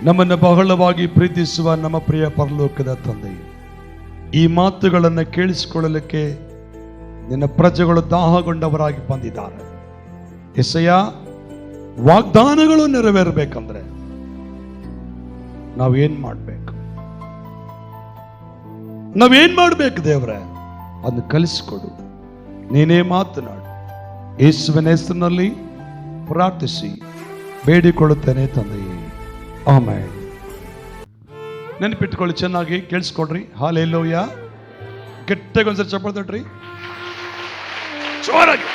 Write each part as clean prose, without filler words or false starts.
ನಮ್ಮನ್ನು ಬಹಳವಾಗಿ ಪ್ರೀತಿಸುವ ನಮ್ಮ ಪ್ರಿಯ ಪರಲೋಕದ ತಂದೆ, ಈ ಮಾತುಗಳನ್ನು ಕೇಳಿಸಿಕೊಳ್ಳಲಿಕ್ಕೆ ನಿನ್ನ ಪ್ರಜೆಗಳು ದಾಹಗೊಂಡವರಾಗಿ ಬಂದಿದ್ದಾರೆ. ಎಸೆಯ ವಾಗ್ದಾನಗಳು ನೆರವೇರಬೇಕಂದ್ರೆ ನಾವೇನ್ ಮಾಡಬೇಕು? ನಾವೇನ್ ಮಾಡಬೇಕು ದೇವರೇ? ಅದನ್ನು ಕಲಿಸಿಕೊಡು. ನೀನೇ ಮಾತನಾಡು. ಯೇಸುವಿನ ಹೆಸರಿನಲ್ಲಿ ಪ್ರಾರ್ಥಿಸಿ ಬೇಡಿಕೊಳ್ಳುತ್ತೇನೆ ತಂದೆಯೇ, ಆಮೆನ್. ನೆನಪಿಟ್ಟುಕೊಳ್ಳಿ, ಚೆನ್ನಾಗಿ ಕೇಳಿಸ್ಕೊಡ್ರಿ. ಹಾಲೆಲೂಯ. ಗಟ್ಟಿಯಾಗಿ ಒಂದ್ಸರಿ ಚಪ್ಪಾಳೆ ತಟ್ರಿ, ಜೋರಾಗಿ.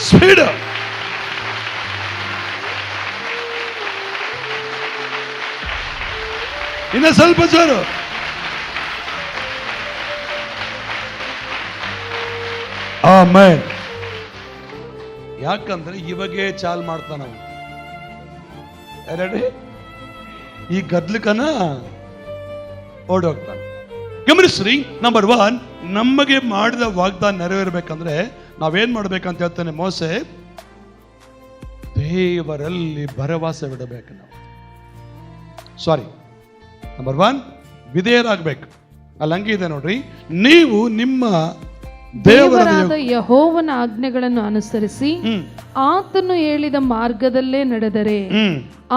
ಸ್ಪೀಡ್. ಇನ್ನ ಸ್ವಲ್ಪ ಜೋರು. ಆಮೆನ್. ಯಾಕಂದ್ರೆ ಇವಾಗೇ ಚಾಲ್ ಮಾಡ್ತಾನ ಎರಡು ಈ ಗದ್ಲಕನ ಓಡೋಗ್ತಾನೆ. ಗಮನಿಸ್ರಿ, ನಂಬರ್ 1, ನಮಗೆ ಮಾಡಿದ ವಾಗ್ದಾನ ನೆರವೇರ್ಬೇಕಂದ್ರೆ ನಾವೇನ್ ಮಾಡ್ಬೇಕಂತ ಹೇಳ್ತಾನೆ ಮೋಸೆ. ದೇವರಲ್ಲಿ ಭರವಸೆ ಬಿಡಬೇಕು ನಾವು. ನಂಬರ್ 1, ವಿಧೇಯರಾಗಬೇಕು. ಅಲ್ಲಿ ಹಂಗಿದೆ ನೋಡ್ರಿ, ನೀವು ನಿಮ್ಮ ದೇವರಾದ ಯೆಹೋವನ ಆಜ್ಞೆಗಳನ್ನು ಅನುಸರಿಸಿ ಆತನು ಹೇಳಿದ ಮಾರ್ಗದಲ್ಲೇ ನಡೆದರೆ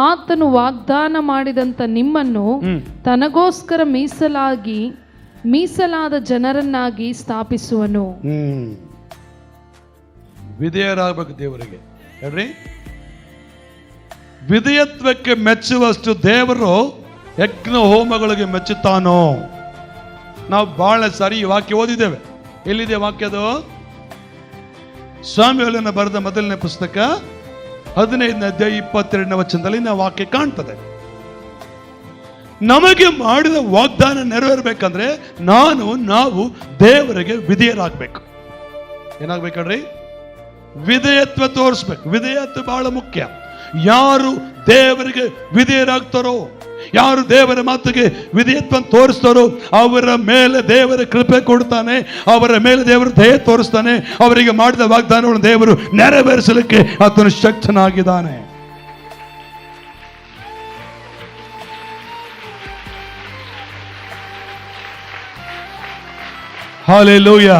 ಆತನು ವಾಗ್ದಾನ ಮಾಡಿದಂತ ನಿಮ್ಮನ್ನು ತನಗೋಸ್ಕರ ಮೀಸಲಾದ ಜನರನ್ನಾಗಿ ಸ್ಥಾಪಿಸುವನು. ವಿಧೇಯರಾಗಬೇಕು ದೇವರಿಗೆ. ಹೇಳ್ರಿ, ವಿಧೇಯತ್ವಕ್ಕೆ ಮೆಚ್ಚುವಷ್ಟು ದೇವರು ಯಜ್ಞ ಹೋಮಗಳಿಗೆ ಮೆಚ್ಚುತ್ತಾನೋ. ನಾವು ಬಹಳ ಸಾರಿ ಈ ವಾಕ್ಯ ಓದಿದ್ದೇವೆ. ಎಲ್ಲಿದೆ ವಾಕ್ಯದು? ಸ್ವಾಮಿಯನ್ನ ಬರೆದ ಮೊದಲನೇ ಪುಸ್ತಕ 15ನೇ ಅಧ್ಯಾಯ 22ನೇ ವಚನದಲ್ಲಿ ನಾವು ವಾಕ್ಯ ಕಾಣ್ತದೆ. ನಮಗೆ ಮಾಡಿದ ವಾಗ್ದಾನ ನೆರವೇರ್ಬೇಕಂದ್ರೆ ನಾವು ದೇವರಿಗೆ ವಿಧೇಯರಾಗಬೇಕು. ಏನಾಗ್ಬೇಕಂದ್ರಿ? ವಿಧೇಯತ್ವ ತೋರಿಸ್ಬೇಕು. ವಿಧೇಯತ್ವ ಬಹಳ ಮುಖ್ಯ. ಯಾರು ದೇವರಿಗೆ ವಿಧೇಯರಾಗ್ತಾರೋ, ಯಾರು ದೇವರ ಮಾತಿಗೆ ವಿಧೇಯತ್ವ ತೋರಿಸ್ತಾರೋ ಅವರ ಮೇಲೆ ದೇವರ ಕೃಪೆ ಕೊಡ್ತಾನೆ, ಅವರ ಮೇಲೆ ದೇವರು ದಯೆ ತೋರಿಸ್ತಾನೆ. ಅವರಿಗೆ ಮಾಡಿದ ವಾಗ್ದಾನಗಳನ್ನು ದೇವರು ನೆರವೇರಿಸಲಿಕ್ಕೆ ಆತನು ಶಕ್ತನಾಗಿದ್ದಾನೆ. ಹಾಲೆಲೂಯಾ.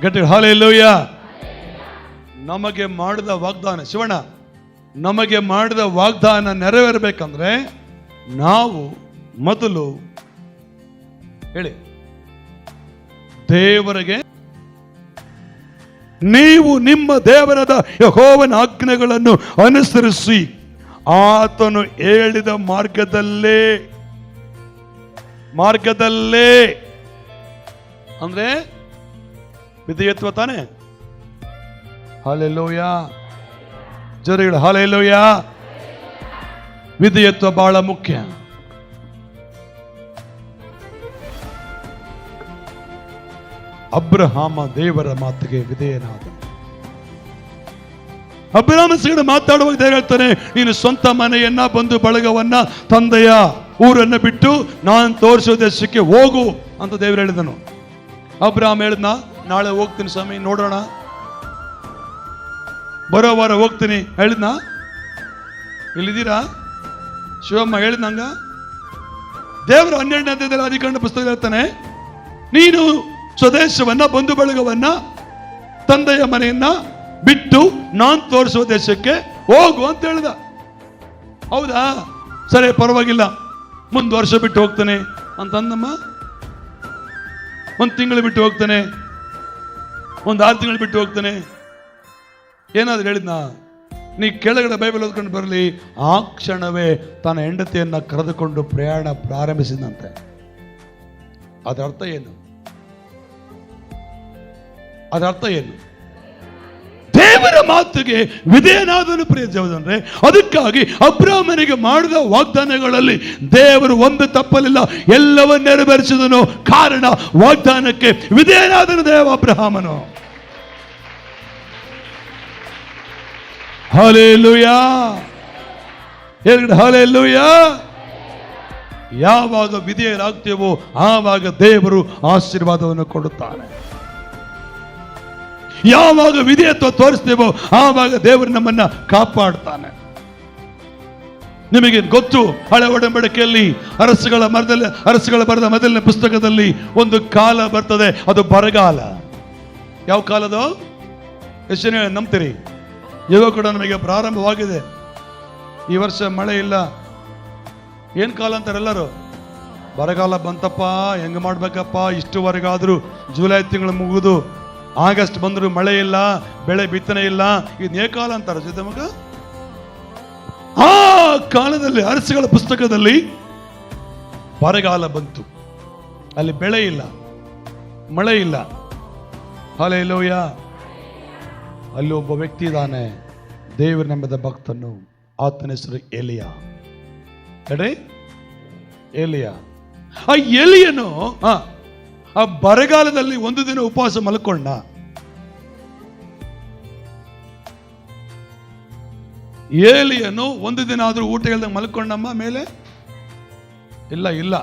ಗಟ್ಟಿ ಹಾಲೆಲೂಯಾ. ನಮಗೆ ಮಾಡಿದ ವಾಗ್ದಾನ, ಶಿವಣ್ಣ, ನಮಗೆ ಮಾಡಿದ ವಾಗ್ದಾನ ನೆರವೇರಬೇಕಂದ್ರೆ ನಾವು ಮೊದಲು ಹೇಳಿ, ದೇವರಿಗೆ ನೀವು ನಿಮ್ಮ ದೇವರಾದ ಯೆಹೋವನ ಆಜ್ಞೆಗಳನ್ನು ಅನುಸರಿಸಿ ಆತನು ಹೇಳಿದ ಮಾರ್ಗದಲ್ಲೇ ಅಂದ್ರೆ ವಿಧೇಯತ್ವ ತಾನೆ. ಹಾಲೆಲೂಯಾ. ಜೋರಿಗಳು ಹಾಲೆಲೂಯಾ. ವಿಧೇಯತ್ವ ಬಹಳ ಮುಖ್ಯ. ಅಬ್ರಹಾಮ ದೇವರ ಮಾತಿಗೆ ವಿಧೇಯನಾದ. ಅಬ್ರಹಾಮ ಸಿಗಡೆ ಮಾತಾಡುವಾಗ ದೇವರು ಹೇಳ್ತಾನೆ, ನೀನು ಸ್ವಂತ ಮನೆಯನ್ನ, ಬಂಧು ಬಳಗವನ್ನ, ತಂದೆಯ ಊರನ್ನ ಬಿಟ್ಟು ನಾನು ತೋರಿಸೋ ದೇಶಕ್ಕೆ ಹೋಗು ಅಂತ ದೇವರು ಹೇಳಿದನು. ಅಬ್ರಹಾಮ ಹೇಳಿದ್ನ, ನಾಳೆ ಹೋಗ್ತೀನಿ ಸ್ವಾಮಿ, ನೋಡೋಣ, ಬರೋ ವಾರ ಹೋಗ್ತೀನಿ ಹೇಳಿದ್ನ. ಇಲ್ಲಿದ್ದೀರಾ? ಶಿವಮ್ಮ ಹೇಳಿದ್ನಂಗ. ದೇವರು 12ನೇ ಅಧ್ಯಾಯದಲ್ಲಿ ಆದಿಕಾಂಡ ಪುಸ್ತಕ ಹೇಳ್ತಾನೆ, ನೀನು ಸ್ವದೇಶವನ್ನ, ಬಂಧು ಬಳಗವನ್ನ, ತಂದೆಯ ಮನೆಯನ್ನ ಬಿಟ್ಟು ನಾನು ತೋರಿಸುವ ದೇಶಕ್ಕೆ ಹೋಗು ಅಂತ ಹೇಳಿದ. ಹೌದಾ, ಸರಿ, ಪರವಾಗಿಲ್ಲ, ಮುಂದೆ ವರ್ಷ ಬಿಟ್ಟು ಹೋಗ್ತಾನೆ ಅಂತಂದಮ್ಮ. 1 ತಿಂಗಳು ಬಿಟ್ಟು ಹೋಗ್ತಾನೆ, 6 ತಿಂಗಳು ಬಿಟ್ಟು ಹೋಗ್ತಾನೆ. ಏನಾದ್ರು ಹೇಳಿದ್ನ? ನೀ ಕೆಳಗಡೆ ಬೈಬಲ್ ಓದ್ಕೊಂಡು ಬರಲಿ, ಆ ಕ್ಷಣವೇ ತನ್ನ ಹೆಂಡತಿಯನ್ನ ಕರೆದುಕೊಂಡು ಪ್ರಯಾಣ ಪ್ರಾರಂಭಿಸಿದಂತೆ. ಅದರ ಅರ್ಥ ಏನು? ದೇವರ ಮಾತಿಗೆ ವಿಧೇಯನಾದನು ಪ್ರಿಯ ಜೀವನಂದ್ರೆ. ಅದಕ್ಕಾಗಿ ಅಬ್ರಾಹ್ಮನಿಗೆ ಮಾಡಿದ ವಾಗ್ದಾನಗಳಲ್ಲಿ ದೇವರು ಒಂದು ತಪ್ಪಲಿಲ್ಲ, ಎಲ್ಲವನ್ನೂ ನೆರವೇರಿಸಿದನು. ಕಾರಣ ವಾಗ್ದಾನಕ್ಕೆ ವಿಧೇಯನಾದನು ದೇವ ಅಬ್ರಹಾಮನು. ಹಲ್ಲೆಲೂಯಾ. ಹಲ್ಲೆಲೂಯಾ. ಯಾವಾಗ ವಿಧೇಯರಾಗ್ತೇವೋ ಆವಾಗ ದೇವರು ಆಶೀರ್ವಾದವನ್ನು ಕೊಡುತ್ತಾನೆ. ಯಾವಾಗ ವಿಧೇಯತ್ವ ತೋರಿಸ್ತೇವೋ ಆವಾಗ ದೇವರು ನಮ್ಮನ್ನ ಕಾಪಾಡ್ತಾನೆ. ನಿಮಗೆ ಗೊತ್ತು, ಹಳೆ ಒಡಂಬಡಿಕೆಯಲ್ಲಿ ಅರಸುಗಳ ಬರೆದ ಮೊದಲನೇ ಪುಸ್ತಕದಲ್ಲಿ ಒಂದು ಕಾಲ ಬರ್ತದೆ, ಅದು ಬರಗಾಲ. ಯಾವ ಕಾಲದು? ಎಷ್ಟು ಜನ ನಂಬ್ತೀರಿ? ಇವಾಗ ಕೂಡ ನಮಗೆ ಪ್ರಾರಂಭವಾಗಿದೆ. ಈ ವರ್ಷ ಮಳೆ ಇಲ್ಲ, ಏನ್ ಕಾಲ ಅಂತಾರೆ ಎಲ್ಲರೂ? ಬರಗಾಲ ಬಂತಪ್ಪ, ಹೆಂಗ್ ಮಾಡ್ಬೇಕಪ್ಪ, ಇಷ್ಟುವರೆಗಾದ್ರೂ ಜುಲೈ ತಿಂಗಳು ಮುಗಿದು ಆಗಸ್ಟ್ ಬಂದ್ರು ಮಳೆ ಇಲ್ಲ, ಬೆಳೆ ಬಿತ್ತನೆ ಇಲ್ಲ, ಇದನ್ನೇ ಕಾಲ ಅಂತಾರೆ ಜೊತೆ ಮಗ. ಆ ಕಾಲದಲ್ಲಿ ಅರಸುಗಳ ಪುಸ್ತಕದಲ್ಲಿ ಬರಗಾಲ ಬಂತು, ಅಲ್ಲಿ ಬೆಳೆ ಇಲ್ಲ, ಮಳೆ ಇಲ್ಲ. ಹಲ್ಲೆಲೂಯ. ಅಲ್ಲಿ ಒಬ್ಬ ವ್ಯಕ್ತಿ ಇದ್ದಾನೆ, ದೇವರು ನಂಬಿದ ಭಕ್ತನು, ಆತನ ಹೆಸರು ಎಲಿಯ. ಎಲಿಯ. ಆ ಎಲಿಯನು ಆ ಬರಗಾಲದಲ್ಲಿ ಒಂದು ದಿನ ಉಪವಾಸ ಮಲ್ಕೊಂಡ. ಏಲಿಯನು ಒಂದು ದಿನ ಆದ್ರೂ ಊಟ ಇಲ್ದಂಗೆ ಮಲ್ಕೊಂಡಮ್ಮ ಮೇಲೆ? ಇಲ್ಲ.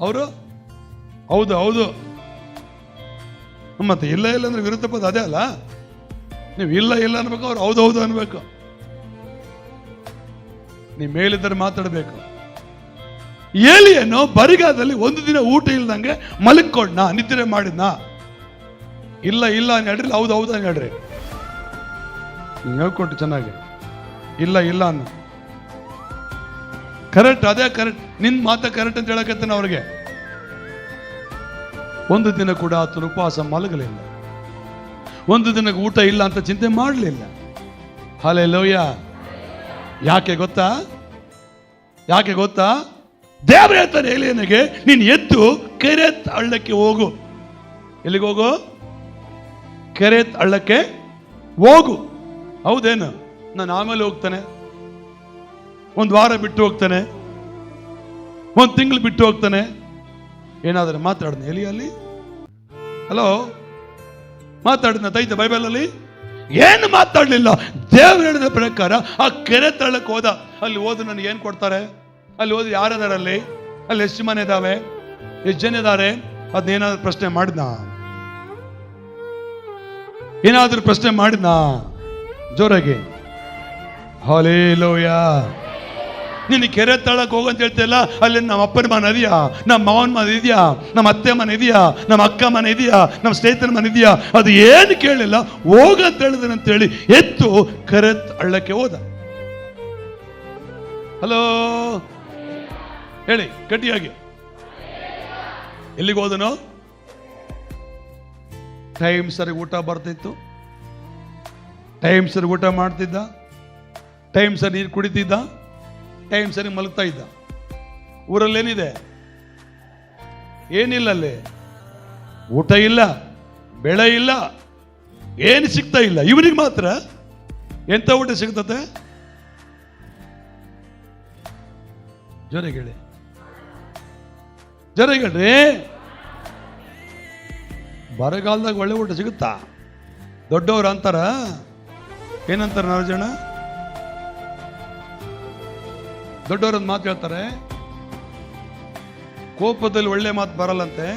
ಅವರು ಹೌದು ಮತ್ತೆ ಇಲ್ಲ ಅಂದ್ರೆ ವಿರುದ್ಧ ಪದ ಅದೇ ಅಲ್ಲ. ನೀವು ಇಲ್ಲ ಅನ್ಬೇಕು, ಅವ್ರು ಹೌದು ಅನ್ಬೇಕು. ನೀವು ಮೇಲಿದ್ದರೆ ಮಾತಾಡಬೇಕು. ಏಲಿಯನು ಬರಿಗಾಲದಲ್ಲಿ ಒಂದು ದಿನ ಊಟ ಇಲ್ದಂಗೆ ಮಲ್ಕೊಂಡ, ನಿದ್ರೆ ಮಾಡಿದ್ನ. ಇಲ್ಲ ನಡ್ರಿ, ಹೌದು ನಡ್ರಿ. ಹೇಳ್ಕೊಟ್ಟು ಚೆನ್ನಾಗಿ. ಇಲ್ಲ ಅನ್ನ ಕರೆಕ್ಟ್, ಅದೇ ಕರೆಕ್ಟ್. ನಿನ್ ಮಾತ ಕರೆಕ್ಟ್ ಅಂತ ಹೇಳಕತ್ತಾನ ಅವ್ರಿಗೆ. ಒಂದು ದಿನ ಕೂಡ ಆತನ ಉಪವಾಸ ಮಲಗಲಿಲ್ಲ, ಒಂದು ದಿನಕ್ಕೆ ಊಟ ಇಲ್ಲ ಅಂತ ಚಿಂತೆ ಮಾಡಲಿಲ್ಲ. ಹಲ್ಲೆಲೂಯ. ಯಾಕೆ ಗೊತ್ತಾ? ದೇವ್ರ ಹೇಳ್ತಾನೆ ಎಲಿಯನಿಗೆ, ನೀನು ಎದ್ದು ಕೆರೆತ್ ಹಳ್ಳಕ್ಕೆ ಹೋಗು. ಎಲ್ಲಿಗೆ ಹೋಗು? ಕೆರೆತ್ ಹಳ್ಳಕ್ಕೆ ಹೋಗು. ಹೌದೇನು? ನಾನು ಆಮೇಲೆ ಹೋಗ್ತಾನೆ, ಒಂದು ವಾರ ಬಿಟ್ಟು ಹೋಗ್ತಾನೆ, ಒಂದು ತಿಂಗಳು ಬಿಟ್ಟು ಹೋಗ್ತಾನೆ. ಏನಾದರೂ ಮಾತಾಡ್ದ ಎಲಿಯಲ್ಲಿ? ಹಲೋ, ಮಾತಾಡಿದ್ನ ತೈತ ಬೈಬಲಲ್ಲಿ? ಏನು ಮಾತಾಡಲಿಲ್ಲ. ದೇವ್ರು ಹೇಳಿದ ಪ್ರಕಾರ ಆ ಕೆರೆ ತಳ್ಳಕ್ಕೆ ಹೋದ. ಅಲ್ಲಿ ಹೋದು ನನಗೆ ಏನು ಕೊಡ್ತಾರೆ? ಅಲ್ಲಿ ಹೋದ್ರೆ ಯಾರದಾರಲ್ಲಿ? ಅಲ್ಲಿ ಎಷ್ಟು ಮನೆ ಇದಾವೆ, ಎಷ್ಟು ಜನ ಇದ್ದಾರೆ? ಅದನ್ನೇನಾದ್ರೂ ಪ್ರಶ್ನೆ ಮಾಡಿದ್ನಾ? ಜೋರಾಗಿ ಹಲ್ಲೆಲೂಯ. ನೀನು ಕೆರೆ ತಳಕ್ ಹೋಗಂತ ಹೇಳ್ತಿಲ್ಲ. ಅಲ್ಲಿ ನಮ್ಮ ಅಪ್ಪನ ಮನೆ ಇದೆಯಾ, ನಮ್ಮ ಮಾವನ ಮನೆ ಇದೆಯಾ, ನಮ್ಮ ಅತ್ತೆ ಮನೆ ಇದೆಯಾ, ನಮ್ಮ ಅಕ್ಕ ಮನೆ ಇದೆಯಾ, ನಮ್ಮ ಸ್ನೇಹಿತರ ಮನೆ ಇದೆಯಾ? ಅದು ಏನು ಕೇಳಿಲ್ಲ, ಹೋಗಂತ ಹೇಳಿದನಂತೇಳಿ ಎತ್ತು ಕೆರೆ ಹಳ್ಳಕ್ಕೆ ಹೋದ. ಹಲೋ ಹೇಳಿ ಗಟ್ಟಿಯಾಗಿ. ಎಲ್ಲಿಗೆ ಹೋದನು? ಟೈಮ್ ಸರಿ ಊಟ ಬರ್ತಿತ್ತು, ಟೈಮ್ ಸರಿ ಊಟ ಮಾಡ್ತಿದ್ದ, ಟೈಮ್ ಸರಿ ನೀರು ಕುಡಿತಿದ್ದ, ಟೈಮ್ ಸರಿ ಮಲಗ್ತಾ ಇದ್ದ. ಊರಲ್ಲಿ ಏನಿದೆ? ಏನಿಲ್ಲ. ಅಲ್ಲಿ ಊಟ ಇಲ್ಲ, ಬೆಳೆ ಇಲ್ಲ, ಏನು ಸಿಗ್ತಾ ಇಲ್ಲ. ಇವನಿಗೆ ಮಾತ್ರ ಎಂತ ಊಟ ಸಿಗ್ತದೆ? ಜೊತೆಗೇಳಿ ಬರಗಾಲದಾಗ ಒಳ್ಳೆ ಊಟ ಸಿಗುತ್ತಾ? ದೊಡ್ಡವ್ರು ಅಂತಾರ, ಏನಂತಾರ? 4 ಜನ ದೊಡ್ಡವ್ರದ್ದು ಮಾತು ಹೇಳ್ತಾರೆ, ಕೋಪದಲ್ಲಿ ಒಳ್ಳೆ ಮಾತು ಬರಲ್ಲಂತೆ,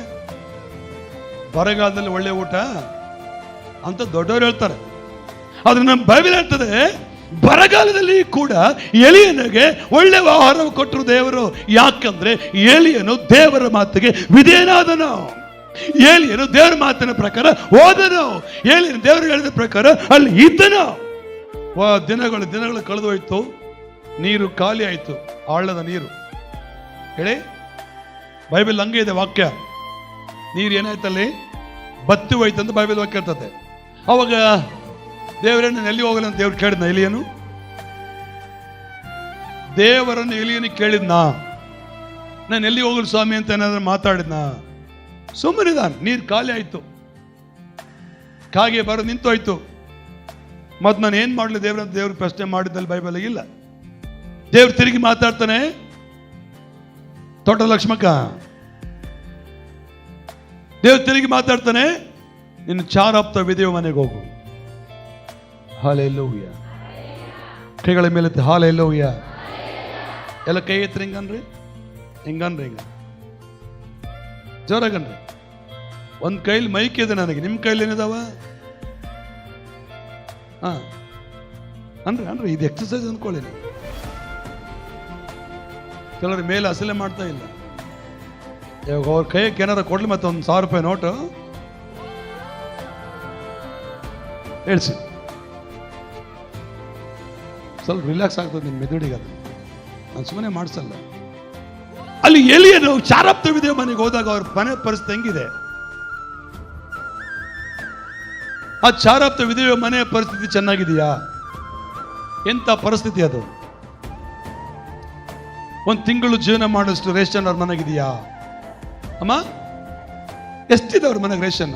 ಬರಗಾಲದಲ್ಲಿ ಒಳ್ಳೆ ಊಟ ಅಂತ ದೊಡ್ಡವರು ಹೇಳ್ತಾರೆ. ಆದ್ರೆ ನಮ್ಮ ಬೈಬಲ್ ಹೇಳ್ತದೆ, ಬರಗಾಲದಲ್ಲಿ ಕೂಡ ಎಲಿಯನಿಗೆ ಒಳ್ಳೆ ಆಹಾರ ಕೊಟ್ಟರು ದೇವರು. ಯಾಕಂದ್ರೆ ಎಲಿಯನು ದೇವರ ಮಾತಿಗೆ ವಿಧೇಯನಾದನು. ಏಲಿಯನು ದೇವರ ಮಾತಿನ ಪ್ರಕಾರ ಹೋದನು. ಏಲಿಯನು ದೇವರು ಹೇಳಿದ ಪ್ರಕಾರ ಅಲ್ಲಿ ಇದ್ದನು. ದಿನಗಳು ಕಳೆದು ಹೋಯ್ತು, ನೀರು ಖಾಲಿ ಆಯ್ತು, ಆಳದ ನೀರು. ಹೇಳಿ, ಬೈಬಲ್ ಹಂಗೆ ಇದೆ ವಾಕ್ಯ. ನೀರು ಏನಾಯ್ತಲ್ಲಿ? ಬತ್ತಿ ಹೋಯ್ತು ಅಂತ ಬೈಬಲ್ ವಾಕ್ಯ ಇರ್ತದೆ. ಅವಾಗ ದೇವರನ್ನು ಎಲ್ಲಿ ಹೋಗಲ್ಲ ಅಂತ ದೇವ್ರು ಕೇಳಿದ್ನ ಎಲಿಯನು? ದೇವರನ್ನು ಎಲಿಯನಿಗೆ ಕೇಳಿದ್ನ, ನಾನು ಎಲ್ಲಿ ಹೋಗಲು ಸ್ವಾಮಿ ಅಂತ ಏನಾದ್ರೂ ಮಾತಾಡಿದ್ನ? ಸುಮ್ಮನಿದಾನ. ನೀರು ಖಾಲಿ ಆಯ್ತು, ಕಾಗೆ ಬರೋದು ನಿಂತೋಯ್ತು. ಮತ್ತು ನಾನು ಏನು ಮಾಡಲಿ ದೇವ್ರ ಪ್ರಶ್ನೆ ಮಾಡಿದ್ದಲ್ಲಿ ಬೈಬಲ್ ಇಲ್ಲ. ದೇವ್ರು ತಿರುಗಿ ಮಾತಾಡ್ತಾನೆ, ತೋಟ ಲಕ್ಷ್ಮಕ್ಕ ದೇವ್ರು ತಿರುಗಿ ಮಾತಾಡ್ತಾನೆ, ಇನ್ನು 4 ಹಪ್ತ ವಿಧೇವ ಮನೆಗೆ ಹೋಗು. ಹಲ್ಲೆಲೂಯ. ಕೈಗಳ ಮೇಲೆ ಹಲ್ಲೆಲೂಯ. ಎಲ್ಲ ಕೈ ಎತ್ತರ ಹಿಂಗನ್ರಿ ಜೋರಾಗನ್ರಿ. ಒಂದು ಕೈಲಿ ಮೈಕ್ ಇದೆ ನನಗೆ, ನಿಮ್ಮ ಕೈಲಿ ಏನಿದಾವ? ಅಂದ್ರೆ ಇದು ಎಕ್ಸಸೈಸ್ ಅಂದ್ಕೊಳ್ಳಿ ನೀವು. ಕೆಲವರು ಮೇಲೆ ಅಸಲೆ ಮಾಡ್ತಾ ಇಲ್ಲ. ಇವಾಗ ಅವ್ರ ಕೈಗೆ ಏನಾರ ಕೊಡ್ಲಿ ಮತ್ತೆ ಒಂದು 1000 ರೂಪಾಯಿ ನೋಟು ಹೇಳ್ಸಿ, ಸ್ವಲ್ಪ ರಿಲ್ಯಾಕ್ಸ್ ಆಗ್ತದೆ ನಿಮ್ಮ ಮೆದುಳಿಗೆ. ಅದು ನಾನು ಸುಮ್ಮನೆ ಮಾಡಿಸಲ್ಲ. ಅಲ್ಲಿ ಎಲಿಯನು ಚಾರಪ್ತ ವಿಧವೆ ಮನೆಗೆ ಹೋದಾಗ ಅವ್ರ ಮನೆ ಪರಿಸ್ಥಿತಿ ಹೆಂಗಿದೆ? ಆ ಚಾರಪ್ತ ವಿಧವೆ ಮನೆ ಪರಿಸ್ಥಿತಿ ಚೆನ್ನಾಗಿದೆಯಾ? ಎಂತ ಪರಿಸ್ಥಿತಿ ಅದು? 1 ತಿಂಗಳು ಜೀವನ ಮಾಡೋಷ್ಟು ರೇಷನ್ ಅವ್ರ ಮನೆಗಿದೆಯಾ? ಅಮ್ಮ, ಎಷ್ಟಿದೆ ಅವ್ರ ಮನೆಗೆ ರೇಷನ್?